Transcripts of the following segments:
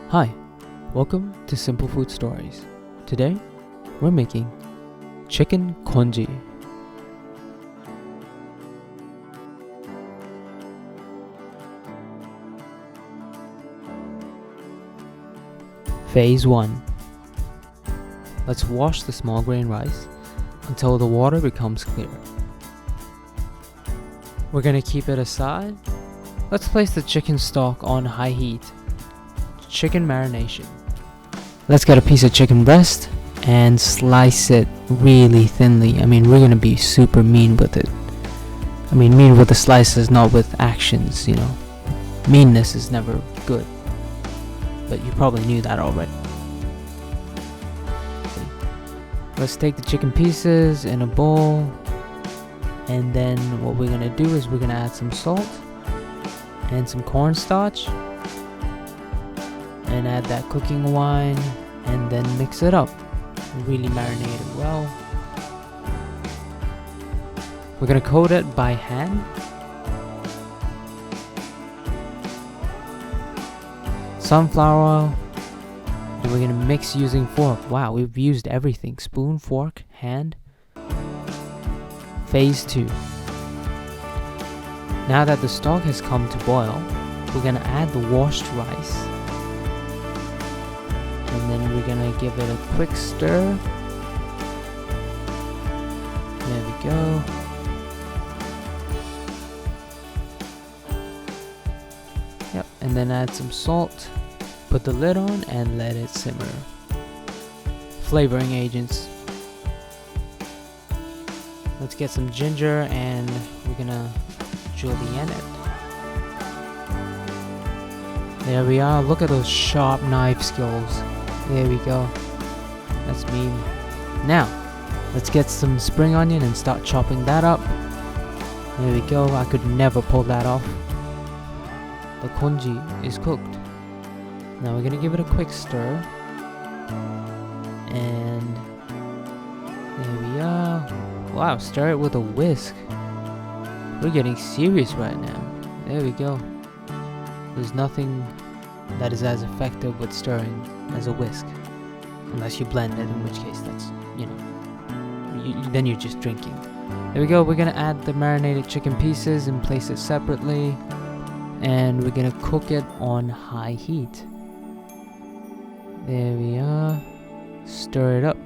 Hi, welcome to Simple Food Stories. Today, we're making Chicken Congee. Phase 1. Let's wash the small grain rice until the water becomes clear. We're gonna keep it aside. Let's place the chicken stock on high heat. Chicken marination. Let's get a piece of chicken breast and slice it really thinly. We're gonna be super mean with it. Mean with the slices, not with actions, Meanness is never good. But you probably knew that already. Let's take the chicken pieces in a bowl. And then what we're gonna do is we're gonna add some salt and some cornstarch. And add that cooking wine and then mix it up. Really marinate it well. We're gonna coat it by hand. Sunflower oil. And we're gonna mix using fork. Wow, we've used everything. Spoon, fork, hand. Phase 2. Now that the stock has come to boil, we're gonna add the washed rice. And then we're gonna give it a quick stir. There we go. Yep, and then add some salt. Put the lid on and let it simmer. Flavoring agents. Let's get some ginger and we're gonna julienne it. There we are. Look at those sharp knife skills. There we go. That's mean. Now, let's get some spring onion and start chopping that up. There we go. I could never pull that off. The congee is cooked. Now we're gonna give it a quick stir. And there we are. Wow, stir it with a whisk. We're getting serious right now. There we go. There's nothing that is as effective with stirring as a whisk. Unless you blend it, in which case that's, then you're just drinking. There we go, we're gonna add the marinated chicken pieces and place it separately. And we're gonna cook it on high heat. There we are. Stir it up.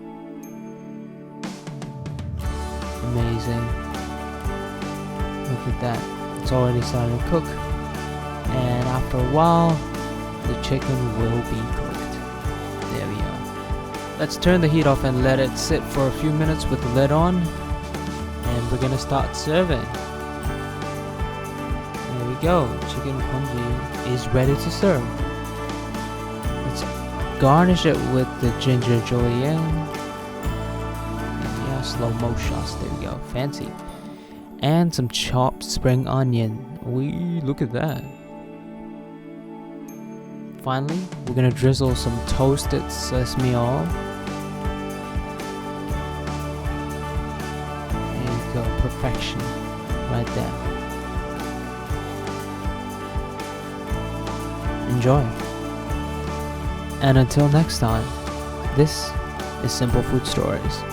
Amazing. Look at that. It's already starting to cook. And after a while, the chicken will be cooked. There we are. Let's turn the heat off and let it sit for a few minutes with the lid on. And we're gonna start serving. There we go. Chicken congee is ready to serve. Let's garnish it with the ginger julienne. Yeah, slow mo shots. There we go. Fancy. And some chopped spring onion. Look at that. Finally, we're gonna drizzle some toasted sesame oil. There you go, perfection, right there. Enjoy. And until next time, this is Simple Food Stories.